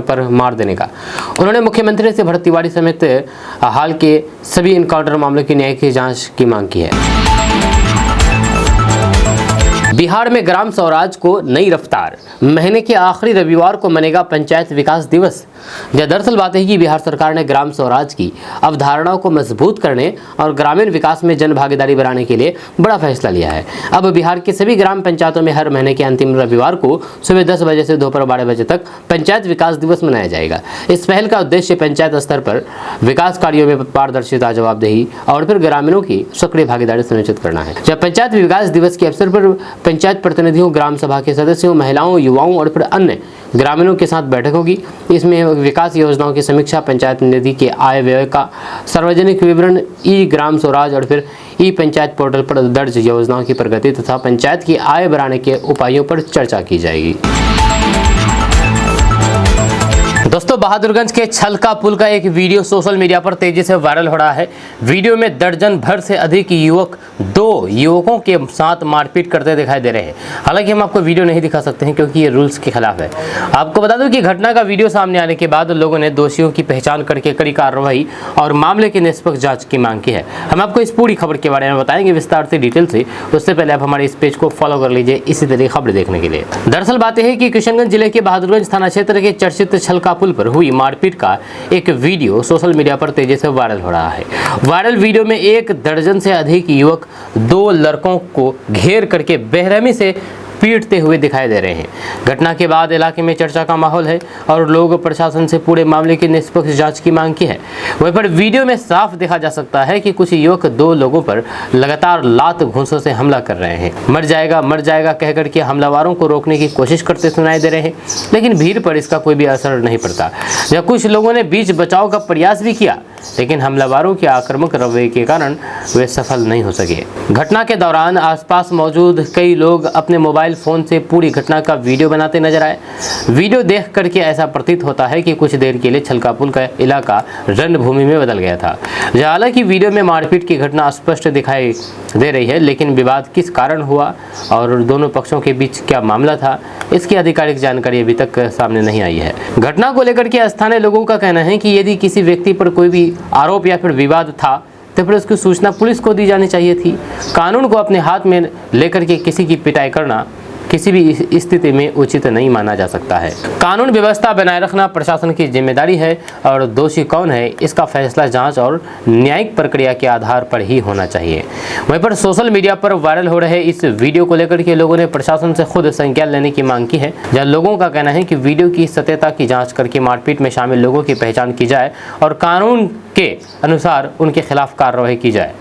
पर मार देने का। उन्होंने मुख्यमंत्री से भरत तिवारी समेत हाल के सभी एनकाउंटर मामलों की न्यायिक जांच की मांग की है। बिहार में ग्राम स्वराज को नई रफ्तार, महीने के आखिरी रविवार को मनेगा पंचायत विकास दिवस। दरअसल बात है कि बिहार सरकार ने ग्राम स्वराज की अवधारणाओं को मजबूत करने और ग्रामीण विकास में जन भागीदारी बढ़ाने के लिए बड़ा फैसला लिया है। अब बिहार के सभी ग्राम पंचायतों में हर महीने के अंतिम रविवार को सुबह 10 बजे से दोपहर 12 बजे तक पंचायत विकास दिवस मनाया जाएगा। इस पहल का उद्देश्य पंचायत स्तर पर विकास कार्यों में पारदर्शिता, जवाबदेही और फिर ग्रामीणों की सक्रिय भागीदारी सुनिश्चित करना है। जब पंचायत विकास दिवस के अवसर पर पंचायत प्रतिनिधियों, ग्राम सभा के सदस्यों, महिलाओं, युवाओं और फिर अन्य ग्रामीणों के साथ बैठक होगी। इसमें विकास योजनाओं की समीक्षा, पंचायत निधि के आय व्यय का सार्वजनिक विवरण, ई ग्राम स्वराज और फिर ई पंचायत पोर्टल पर दर्ज योजनाओं की प्रगति तथा पंचायत की आय बढ़ाने के उपायों पर चर्चा की जाएगी। दोस्तों, बहादुरगंज के छलका पुल का एक वीडियो सोशल मीडिया पर तेजी से वायरल हो रहा है। वीडियो में दर्जन भर से अधिक युवक 2 युवकों के साथ मारपीट करते दिखाई दे रहे हैं। हालांकि हम आपको वीडियो नहीं दिखा सकते हैं क्योंकि ये रूल्स के खिलाफ है। आपको बता दूं कि घटना का वीडियो सामने आने के बाद लोगों ने दोषियों की पहचान करके कड़ी कार्रवाई और मामले की निष्पक्ष जाँच की मांग की है। हम आपको इस पूरी खबर के बारे में बताएंगे विस्तार से, डिटेल से। उससे पहले आप हमारे इस पेज को फॉलो कर लीजिए इसी तरह खबर देखने के लिए। दरअसल बात है कि किशनगंज जिले के बहादुरगंज थाना क्षेत्र के चर्चित छलका पुल पर हुई मारपीट का एक वीडियो सोशल मीडिया पर तेजी से वायरल हो रहा है। वायरल वीडियो में 1 दर्जन से अधिक युवक 2 लड़कों को घेर करके बेरहमी से पीटते हुए दिखाई दे रहे हैं। घटना के बाद इलाके में चर्चा का माहौल है और लोग प्रशासन से पूरे मामले की निष्पक्ष जांच की मांग की है। वहीं पर वीडियो में साफ देखा जा सकता है कि कुछ युवक 2 लोगों पर लगातार लात घूंसों से हमला कर रहे हैं। मर जाएगा कहकर के हमलावरों को रोकने की कोशिश करते सुनाई दे रहे हैं, लेकिन भीड़ पर इसका कोई भी असर नहीं पड़ता। जब कुछ लोगों ने बीच बचाव का प्रयास भी किया, लेकिन हमलावरों के आक्रामक रवैये के कारण वे सफल नहीं हो सके। घटना के दौरान आसपास मौजूद कई लोग अपने मोबाइल फोन से पूरी घटना का वीडियो बनाते नजर आए। वीडियो देख करके ऐसा प्रतीत होता है कि कुछ देर के लिए छलका पुल का इलाका रणभूमि में बदल गया था। हालांकि वीडियो में मारपीट की घटना स्पष्ट दिखाई दे रही है, लेकिन विवाद किस कारण हुआ और दोनों पक्षों के बीच क्या मामला था, इसकी आधिकारिक जानकारी अभी तक सामने नहीं आई है। घटना को लेकर के स्थानीय लोगों का कहना है कि यदि किसी व्यक्ति पर कोई भी आरोप या फिर विवाद था तो फिर उसकी सूचना पुलिस को दी जानी चाहिए थी। कानून को अपने हाथ में लेकर के किसी की पिटाई करना किसी भी स्थिति में उचित नहीं माना जा सकता है। कानून व्यवस्था बनाए रखना प्रशासन की जिम्मेदारी है और दोषी कौन है इसका फैसला जांच और न्यायिक प्रक्रिया के आधार पर ही होना चाहिए। वहीं पर सोशल मीडिया पर वायरल हो रहे इस वीडियो को लेकर के लोगों ने प्रशासन से खुद संज्ञान लेने की मांग की है। जहां लोगों का कहना है कि वीडियो की सत्यता की जाँच करके मारपीट में शामिल लोगों की पहचान की जाए और कानून के अनुसार उनके खिलाफ कार्रवाई की जाए।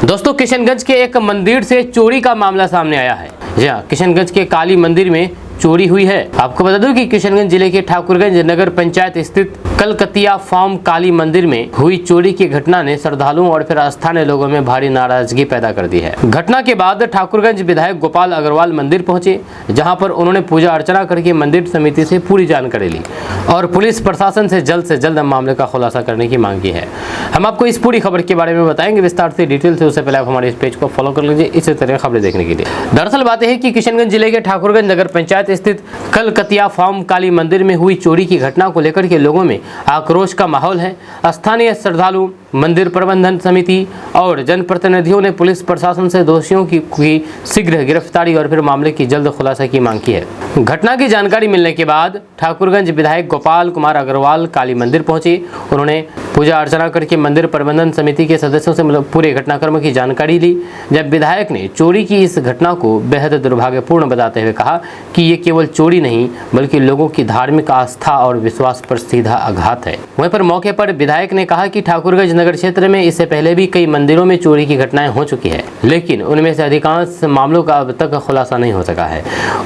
दोस्तों, किशनगंज के एक मंदिर से चोरी का मामला सामने आया है। जी हाँ, किशनगंज के काली मंदिर में चोरी हुई है। आपको बता दूं कि किशनगंज जिले के ठाकुरगंज नगर पंचायत स्थित कलकतिया फार्म काली मंदिर में हुई चोरी की घटना ने श्रद्धालुओं और फिर स्थानीय लोगों में भारी नाराजगी पैदा कर दी है। घटना के बाद ठाकुरगंज विधायक गोपाल अग्रवाल मंदिर पहुंचे, जहां पर उन्होंने पूजा अर्चना करके मंदिर समिति से पूरी जानकारी ली और पुलिस प्रशासन से जल्द मामले का खुलासा करने की मांग की है। हम आपको इस पूरी खबर के बारे में बताएंगे विस्तार से, डिटेल से। उससे पहले आप हमारे इस पेज को फॉलो कर लीजिए इसी तरह खबरें देखने के लिए। दरअसल बात है कि किशनगंज जिले के ठाकुरगंज नगर पंचायत स्थित कलकतिया फार्म काली मंदिर में हुई चोरी की घटना को लेकर के लोगों में आक्रोश का माहौल है। स्थानीय श्रद्धालु, मंदिर प्रबंधन समिति और जनप्रतिनिधियों ने पुलिस प्रशासन से दोषियों की शीघ्र गिरफ्तारी और फिर मामले की जल्द खुलासा की मांग की है। घटना की जानकारी मिलने के बाद ठाकुरगंज विधायक गोपाल कुमार अग्रवाल काली मंदिर पहुंचे। उन्होंने पूजा अर्चना करके मंदिर प्रबंधन समिति के सदस्यों से पूरे घटनाक्रम की जानकारी ली। जब विधायक ने चोरी की इस घटना को बेहद दुर्भाग्यपूर्ण बताते हुए कहा कि ये केवल चोरी नहीं बल्कि लोगों की धार्मिक आस्था और विश्वास पर सीधा आघात है। वहीं पर मौके पर विधायक ने कहा कि ठाकुरगंज नगर क्षेत्र में इससे पहले भी कई मंदिरों में चोरी की घटनाएं हो चुकी है, लेकिन उनमें से अधिकांश मामलों का अब तक खुलासा नहीं हो सका है।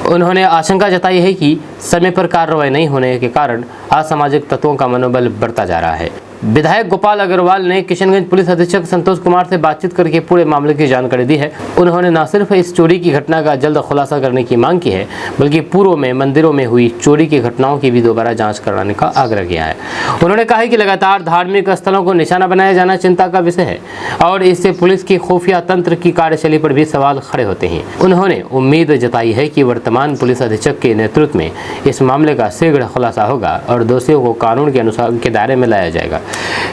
उन्होंने आशंका जताई है कि समय पर कार्रवाई नहीं होने के कारण असामाजिक तत्वों का मनोबल बढ़ता जा रहा है। विधायक गोपाल अग्रवाल ने किशनगंज पुलिस अधीक्षक संतोष कुमार से बातचीत करके पूरे मामले की जानकारी दी है। उन्होंने न सिर्फ इस चोरी की घटना का जल्द खुलासा करने की मांग की है, बल्कि पूर्व में मंदिरों में हुई चोरी की घटनाओं की भी दोबारा जांच कराने का आग्रह किया है। उन्होंने कहा है कि लगातार धार्मिक स्थलों को निशाना बनाया जाना चिंता का विषय है और इससे पुलिस की खुफिया तंत्र की कार्यशैली पर भी सवाल खड़े होते हैं। उन्होंने उम्मीद जताई है कि वर्तमान पुलिस अधीक्षक के नेतृत्व में इस मामले का शीघ्र खुलासा होगा और दोषियों को कानून के अनुसार के दायरे में लाया जाएगा।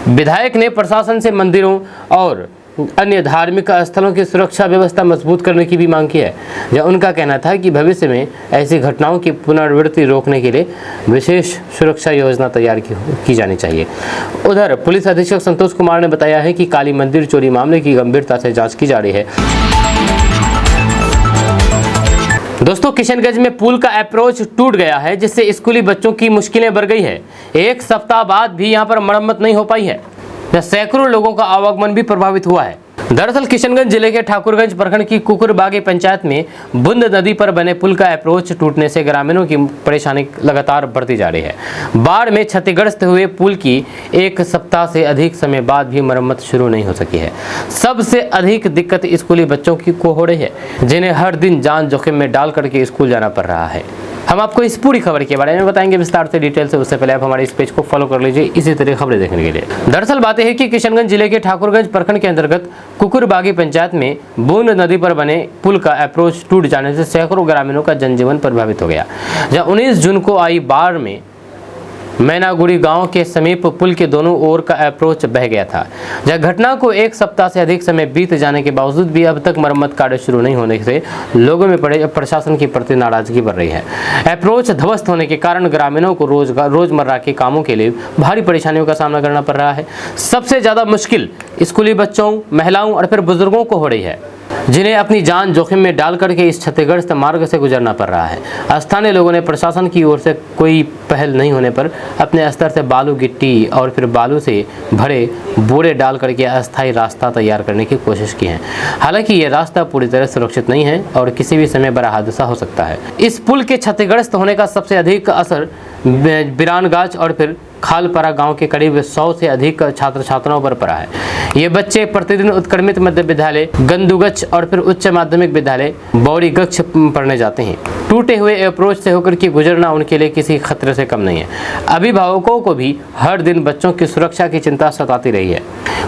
विधायक ने प्रशासन से मंदिरों और अन्य धार्मिक स्थलों की सुरक्षा व्यवस्था मजबूत करने की भी मांग की है। जहाँ उनका कहना था कि भविष्य में ऐसी घटनाओं की पुनरावृत्ति रोकने के लिए विशेष सुरक्षा योजना तैयार की जानी चाहिए। उधर पुलिस अधीक्षक संतोष कुमार ने बताया है कि काली मंदिर चोरी मामले की गंभीरता से जांच की जा रही है। दोस्तों, किशनगंज में पुल का अप्रोच टूट गया है, जिससे स्कूली बच्चों की मुश्किलें बढ़ गई है। एक सप्ताह बाद भी यहां पर मरम्मत नहीं हो पाई है। सैकड़ों लोगों का आवागमन भी प्रभावित हुआ है। दरअसल किशनगंज जिले के ठाकुरगंज प्रखंड की कुकुरबागी पंचायत में बुंद नदी पर बने पुल का अप्रोच टूटने से ग्रामीणों की परेशानी लगातार बढ़ती जा रही है। बाढ़ में क्षतिग्रस्त हुए पुल की एक सप्ताह से अधिक समय बाद भी मरम्मत शुरू नहीं हो सकी है। सबसे अधिक दिक्कत स्कूली बच्चों को हो रही है, जिन्हें हर दिन जान जोखिम में डाल करके स्कूल जाना पड़ रहा है। हम आपको इस पूरी खबर के बारे में बताएंगे विस्तार से, डिटेल से। उससे पहले आप हमारे इस पेज को फॉलो कर लीजिए इसी तरह खबरें देखने के लिए। दरअसल बातें है कि किशनगंज जिले के ठाकुरगंज प्रखंड के अंतर्गत कुकुरबागी पंचायत में बूंद नदी पर बने पुल का अप्रोच टूट जाने से सैकड़ों ग्रामीणों का जनजीवन प्रभावित हो गया। जहाँ 19 जून को आई बाढ़ में मैनागुड़ी गांव के समीप पुल के दोनों ओर का अप्रोच बह गया था। जब घटना को एक सप्ताह से अधिक समय बीत जाने के बावजूद भी अब तक मरम्मत कार्य शुरू नहीं होने से लोगों में प्रशासन की प्रति नाराजगी बढ़ रही है। अप्रोच ध्वस्त होने के कारण ग्रामीणों को रोजमर्रा के कामों के लिए भारी परेशानियों का सामना करना पड़ रहा है। सबसे ज्यादा मुश्किल स्कूली बच्चों, महिलाओं और फिर बुजुर्गों को हो रही है, जिन्हें अपनी जान जोखिम में डाल करके इस क्षतिग्रस्त मार्ग से गुजरना पड़ रहा है। स्थानीय लोगों ने प्रशासन की ओर से कोई पहल नहीं होने पर अपने स्तर से बालू, गिट्टी और फिर बालू से भरे बोरे डाल करके अस्थायी रास्ता तैयार करने की कोशिश की है। हालांकि ये रास्ता पूरी तरह सुरक्षित नहीं है और किसी भी समय बड़ा हादसा हो सकता है। इस पुल के क्षतिग्रस्त होने का सबसे अधिक असर बिरानगाछ और फिर खालपरा गांव के करीब 100 से अधिक छात्र छात्राओं पर पड़ा है। ये बच्चे प्रतिदिन उत्क्रमित मध्य विद्यालय, गंदुगच्छ और फिर उच्च माध्यमिक विद्यालय बौड़ीगच्छ पढ़ने जाते हैं। टूटे हुए अप्रोच से होकर के गुजरना उनके लिए किसी खतरे से कम नहीं है। अभिभावकों को भी हर दिन बच्चों की सुरक्षा की चिंता सताती रही है।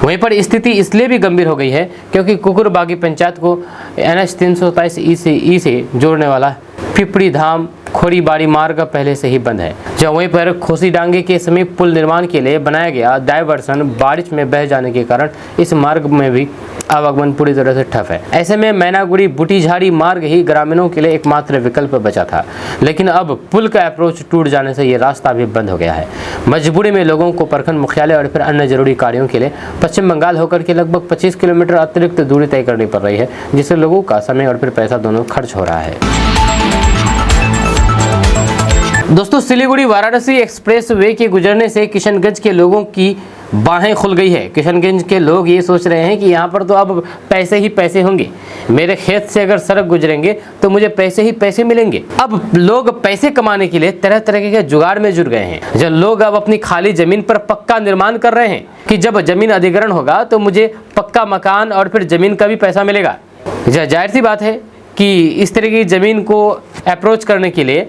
वहीं पर स्थिति इसलिए भी गंभीर हो गई है क्योंकि कुकुरबागी पंचायत को NH 327 ई से जोड़ने वाला पिपड़ी धाम खोरीबाड़ी मार्ग पहले से ही बंद है। जब वहीं पर खोसी डांगे के समीप पुल निर्माण के लिए बनाया गया डायवर्सन बारिश में बह जाने के कारण इस मार्ग में भी आवागमन पूरी तरह से ठप है। ऐसे में मैनागुड़ी बुटीझाड़ी मार्ग ही ग्रामीणों के लिए एकमात्र विकल्प बचा था, लेकिन अब पुल का अप्रोच टूट जाने से ये रास्ता भी बंद हो गया है। मजबूरी में लोगों को प्रखंड मुख्यालय और फिर अन्य जरूरी कार्यों के लिए पश्चिम बंगाल होकर के लगभग 25 किलोमीटर अतिरिक्त दूरी तय करनी पड़ रही है, जिससे लोगों का समय और फिर पैसा दोनों खर्च हो रहा है। दोस्तों, सिलीगुड़ी वाराणसी एक्सप्रेस वे के गुजरने से किशनगंज के लोगों की बाहें खुल गई है। किशनगंज के लोग ये सोच रहे हैं कि यहाँ पर तो अब पैसे ही पैसे होंगे। मेरे खेत से अगर सड़क गुजरेंगे तो मुझे पैसे ही पैसे मिलेंगे। अब लोग पैसे कमाने के लिए तरह तरह के जुगाड़ में जुट गए हैं। जब लोग अब अपनी खाली जमीन पर पक्का निर्माण कर रहे हैं कि जब जमीन अधिग्रहण होगा तो मुझे पक्का मकान और फिर जमीन का भी पैसा मिलेगा। जाहिर सी बात है कि इस तरह की जमीन को अप्रोच करने के लिए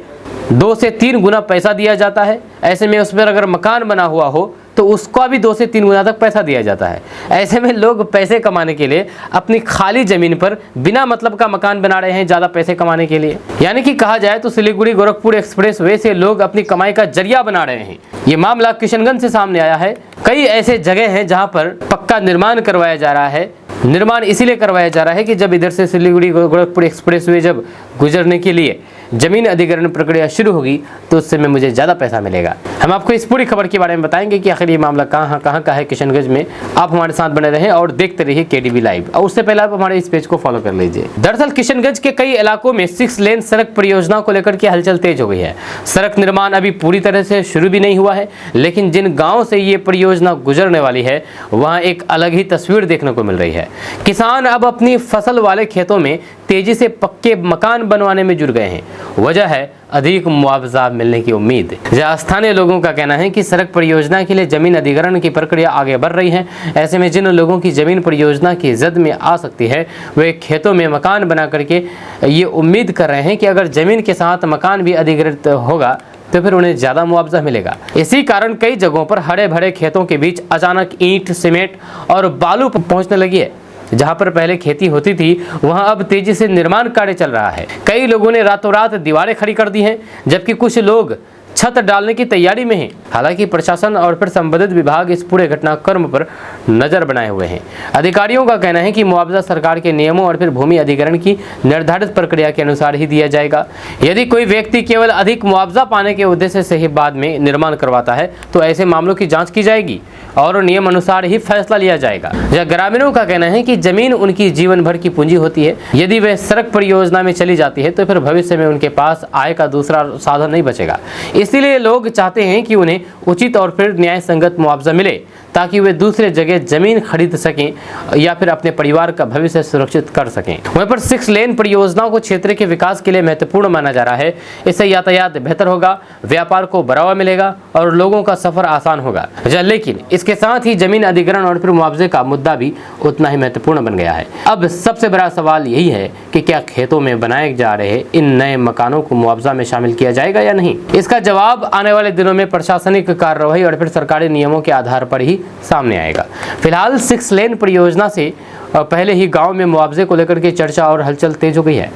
2 से 3 गुना पैसा दिया जाता है। ऐसे में उस पर अगर मकान बना हुआ हो तो उसका भी 2 से 3 गुना तक पैसा दिया जाता है। ऐसे में लोग पैसे कमाने के लिए अपनी खाली जमीन पर बिना मतलब का मकान बना रहे हैं, ज़्यादा पैसे कमाने के लिए। यानी कि कहा जाए तो सिलीगुड़ी गोरखपुर एक्सप्रेस वे से लोग अपनी कमाई का जरिया बना रहे हैं। ये मामला किशनगंज से सामने आया है। कई ऐसे जगह हैं जहाँ पर पक्का निर्माण करवाया जा रहा है। निर्माण इसीलिए करवाया जा रहा है कि जब इधर से सिलीगुड़ी गोरखपुर एक्सप्रेस वे जब गुजरने के लिए जमीन अधिग्रहण प्रक्रिया शुरू होगी तो उस समय मुझे ज़्यादा पैसा मिलेगा। हम आपको इस पूरी खबर के बारे में बताएंगे कि आखिर ये मामला कहाँ का है किशनगंज में। आप हमारे साथ बने रहें और देखते रहिए KDB लाइव। और उससे पहले आप हमारे इस पेज को फॉलो कर लीजिए। दरअसल किशनगंज के कई इलाकों में 6 लेन सड़क परियोजना को लेकर के हलचल तेज हो गई है। सड़क निर्माण अभी पूरी तरह से शुरू भी नहीं हुआ है, लेकिन जिन गाँव से ये परियोजना गुजरने वाली है वहाँ एक अलग ही तस्वीर देखने को मिल रही है। किसान अब अपनी फसल वाले खेतों में तेजी से पक्के मकान बनवाने में जुट गए हैं। वजह है अधिक मुआवजा मिलने की उम्मीद। जहाँ स्थानीय लोगों का कहना है कि सड़क परियोजना के लिए जमीन अधिग्रहण की प्रक्रिया आगे बढ़ रही है। ऐसे में जिन लोगों की जमीन परियोजना की जद में आ सकती है वे खेतों में मकान बना करके ये उम्मीद कर रहे हैं कि अगर जमीन के साथ मकान भी अधिग्रहित होगा तो फिर उन्हें ज़्यादा मुआवजा मिलेगा। इसी कारण कई जगहों पर हरे भरे खेतों के बीच अचानक ईंट, सीमेंट और बालू पहुंचने लगी है। जहां पर पहले खेती होती थी वहां अब तेजी से निर्माण कार्य चल रहा है। कई लोगों ने रातों रात दीवारें खड़ी कर दी हैं, जबकि कुछ लोग छत डालने की तैयारी में है। हालांकि प्रशासन और फिर संबंधित विभाग इस पूरे घटनाक्रम पर नजर बनाए हुए हैं। अधिकारियों का कहना है कि मुआवजा सरकार के नियमों और फिर भूमि अधिग्रहण की निर्धारित प्रक्रिया के अनुसार ही दिया जाएगा। यदि कोई व्यक्ति केवल अधिक मुआवजा पाने के उद्देश्य से ही बाद में निर्माण करवाता है तो ऐसे मामलों की जांच की जाएगी और नियम अनुसार ही फैसला लिया जाएगा। ग्रामीणों का कहना है कि जमीन उनकी जीवन भर की पूंजी होती है। यदि वे सड़क परियोजना में चली जाती है तो फिर भविष्य में उनके पास आय का दूसरा साधन नहीं बचेगा। इसीलिए लोग चाहते हैं कि उन्हें उचित और फिर न्याय संगत मुआवजा मिले ताकि वे दूसरे जगह जमीन खरीद सकें या फिर अपने परिवार का भविष्य सुरक्षित कर सकें। वहीं पर 6 लेन परियोजनाओं को क्षेत्र के विकास के लिए महत्वपूर्ण माना जा रहा है। इससे यातायात बेहतर होगा, व्यापार को बढ़ावा मिलेगा और लोगों का सफर आसान होगा। लेकिन इसके साथ ही जमीन अधिग्रहण और फिर मुआवजे का मुद्दा भी उतना ही महत्वपूर्ण बन गया है। अब सबसे बड़ा सवाल यही है कि क्या खेतों में बनाए जा रहे इन नए मकानों को मुआवजा में शामिल किया जाएगा या नहीं। इसका जवाब आने वाले दिनों में प्रशासनिक कार्रवाई और फिर सरकारी नियमों के आधार पर ही सामने आएगा। फिलहाल 6 लेन परियोजना से पहले ही गांव में मुआवजे को लेकर के चर्चा और हलचल तेज हो गई है।